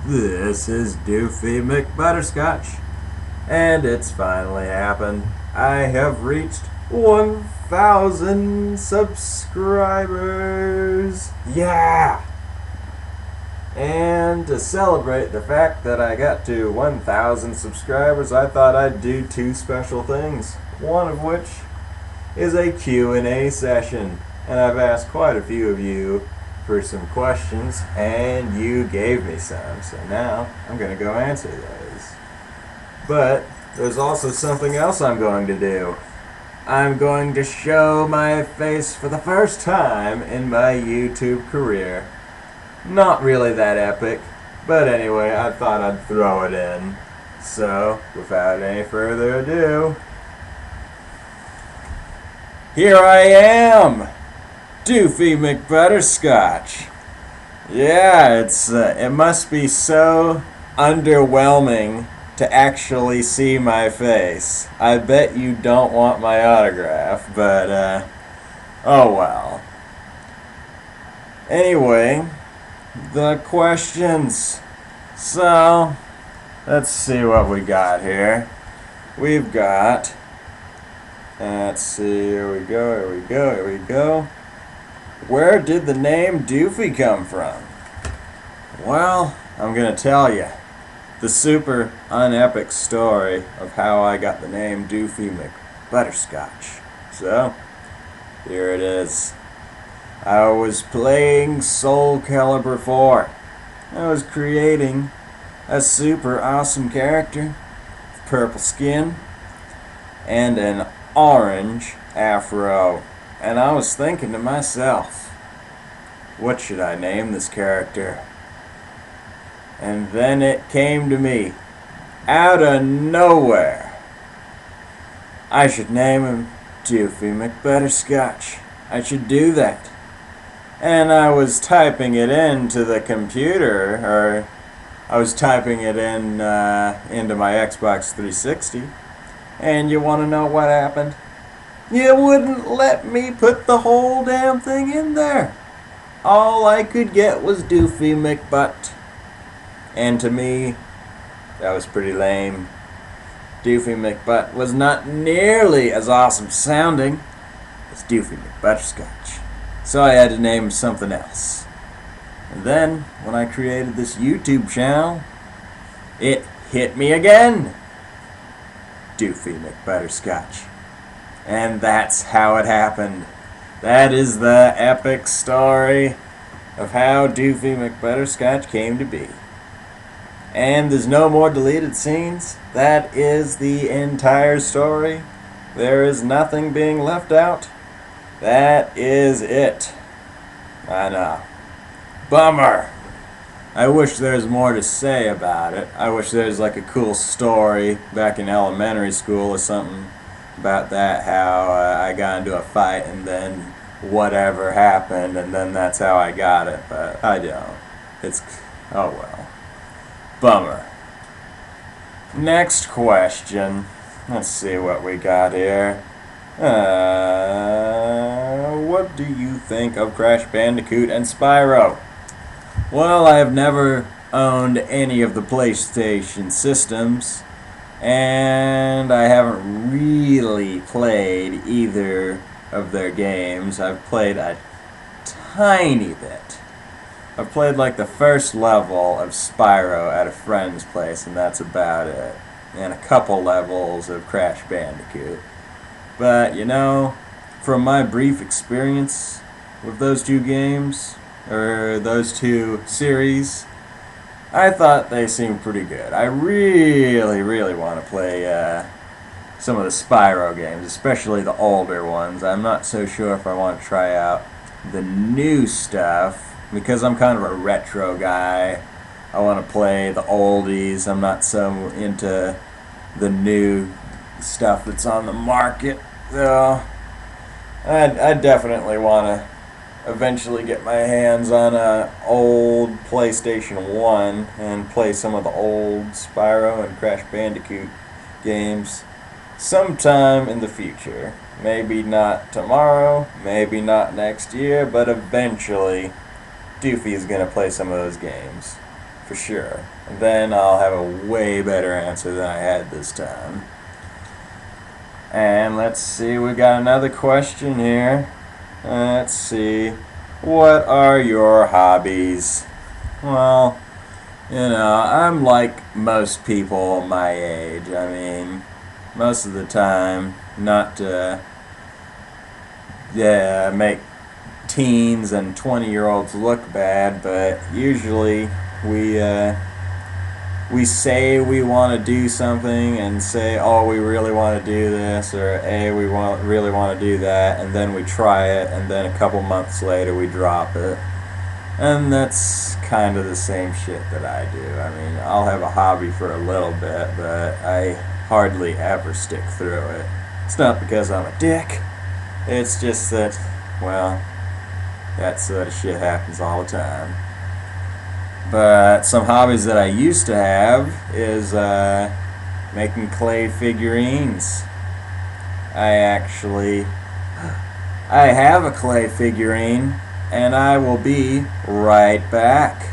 This is Doofy McButterscotch, and it's finally happened. I have reached 1,000 subscribers! Yeah! And to celebrate the fact that I got to 1,000 subscribers, I thought I'd do two special things. One of which is a Q&A session. And I've asked quite a few of you for some questions, and you gave me some, so now I'm going to go answer those. But there's also something else I'm going to do. I'm going to show my face for the first time in my YouTube career. Not really that epic, but anyway, I thought I'd throw it in. So, without any further ado, here I am! Doofy McButterscotch. Yeah, it must be so underwhelming to actually see my face. I bet you don't want my autograph, but oh well. Anyway, the questions. So, let's see what we got here. We've got, let's see, here we go. Where did the name Doofy come from? Well, I'm going to tell you the super unepic story of how I got the name Doofy McButterscotch. So, here it is. I was playing Soul Calibur 4. I was creating a super awesome character with purple skin and an orange afro. And I was thinking to myself, what should I name this character? And then it came to me, out of nowhere. I should name him Doofy McButterscotch. I should do that. And I was typing it into the computer, or I was typing it in into my Xbox 360. And you want to know what happened? You wouldn't let me put the whole damn thing in there. All I could get was Doofy McButt. And to me, that was pretty lame. Doofy McButt was not nearly as awesome sounding as Doofy McButterscotch. So I had to name him something else. And then, when I created this YouTube channel, it hit me again. Doofy McButterscotch. And that's how it happened. That is the epic story of how Doofy McButterscotch came to be. And there's no more deleted scenes. That is the entire story. There is nothing being left out. That is it. I know. Bummer. I wish there's more to say about it. I wish there's like a cool story back in elementary school or something about that, how I got into a fight and then whatever happened and then that's how I got it, but I don't. It's, oh well. Bummer. Next question. Let's see what we got here. What do you think of Crash Bandicoot and Spyro? Well, I have never owned any of the PlayStation systems, and I haven't really played either of their games. I've played a tiny bit. I've played like the first level of Spyro at a friend's place, and that's about it. And a couple levels of Crash Bandicoot. But, you know, from my brief experience with those two games, or those two series, I thought they seemed pretty good. I really want to play some of the Spyro games, especially the older ones. I'm not so sure if I want to try out the new stuff, because I'm kind of a retro guy. I want to play the oldies. I'm not so into the new stuff that's on the market. So I definitely want to eventually get my hands on an old PlayStation 1 and play some of the old Spyro and Crash Bandicoot games sometime in the future. Maybe not tomorrow, maybe not next year, but eventually Doofy is going to play some of those games. for sure. Then I'll have a way better answer than I had this time. And let's see, we got another question here. Let's see. What are your hobbies? Well, I'm like most people my age. I mean, most of the time, not to make teens and 20-year-olds look bad, but usually we say we want to do something and say, oh, we really want to do this, or hey, we really want to do that, and then we try it, and then a couple months later we drop it. And that's kind of the same shit that I do. I mean, I'll have a hobby for a little bit, but I hardly ever stick through it. It's not because I'm a dick. It's just that, well, that sort of shit happens all the time. But some hobbies that I used to have is making clay figurines. I have a clay figurine, and I will be right back.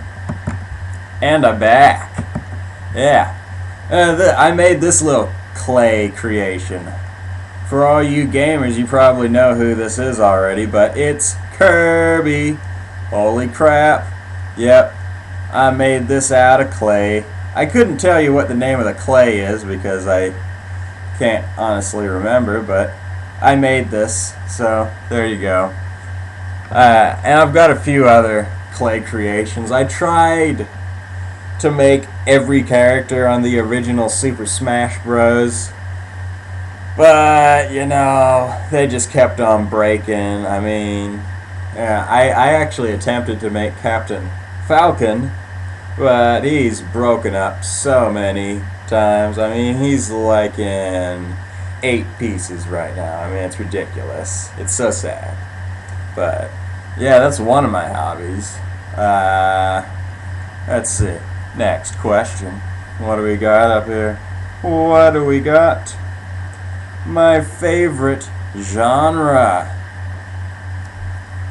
And I'm back. Yeah. I made this little clay creation. For all you gamers, you probably know who this is already, but it's Kirby. Holy crap. Yep. I made this out of clay. I couldn't tell you what the name of the clay is because I can't honestly remember, but I made this, so there you go. And I've got a few other clay creations. I tried to make every character on the original Super Smash Bros. But, they just kept on breaking. I mean, yeah, I actually attempted to make Captain Falcon, but he's broken up so many times. I mean, he's like in 8 pieces right now. I mean, it's ridiculous. It's so sad. But, yeah, that's one of my hobbies. Let's see. Next question. What do we got up here? What do we got? My favorite genre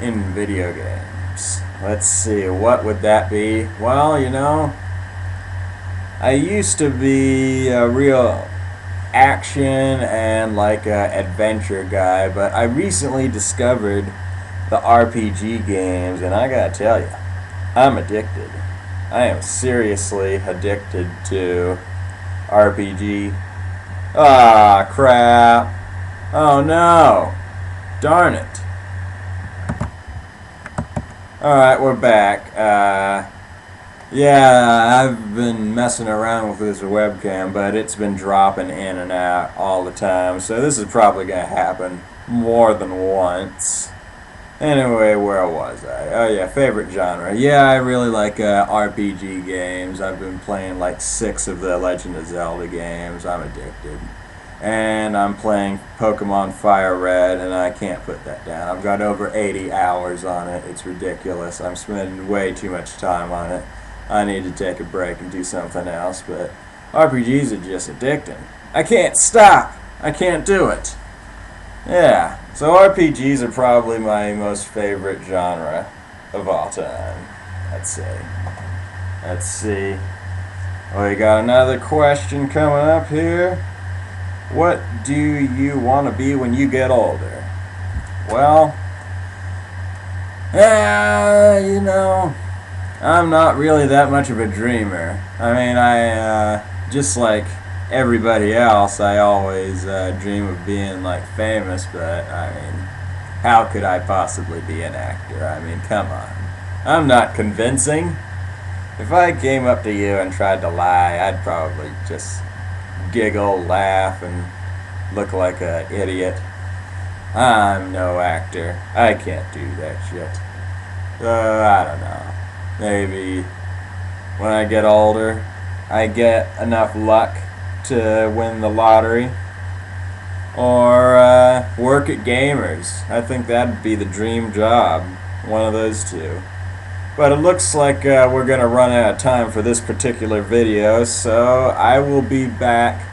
in video games. Let's see, what would that be? Well, I used to be a real action and like a adventure guy, but I recently discovered the RPG games, and I gotta tell you, I'm addicted. I am seriously addicted to RPG. Ah, crap. Oh no. Darn it. Alright, we're back. Yeah, I've been messing around with this webcam, but it's been dropping in and out all the time, so this is probably going to happen more than once. Anyway, where was I? Oh yeah, favorite genre. Yeah, I really like RPG games. I've been playing like 6 of the Legend of Zelda games. I'm addicted. And I'm playing Pokemon Fire Red, and I can't put that down. I've got over 80 hours on it. It's ridiculous. I'm spending way too much time on it. I need to take a break and do something else, but RPGs are just addicting. I can't stop. I can't do it. Yeah, so RPGs are probably my most favorite genre of all time, I'd say. Let's see. We got another question coming up here. What do you want to be when you get older? Well, I'm not really that much of a dreamer. I mean, just like everybody else, I always dream of being like famous, but I mean, how could I possibly be an actor? I mean, come on. I'm not convincing. If I came up to you and tried to lie, I'd probably just giggle, laugh, and look like an idiot. I'm no actor. I can't do that shit. I don't know. Maybe when I get older, I get enough luck to win the lottery, or work at Gamers. I think that'd be the dream job. One of those two. But it looks like we're going to run out of time for this particular video, so I will be back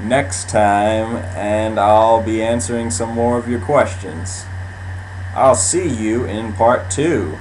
next time and I'll be answering some more of your questions. I'll see you in part 2.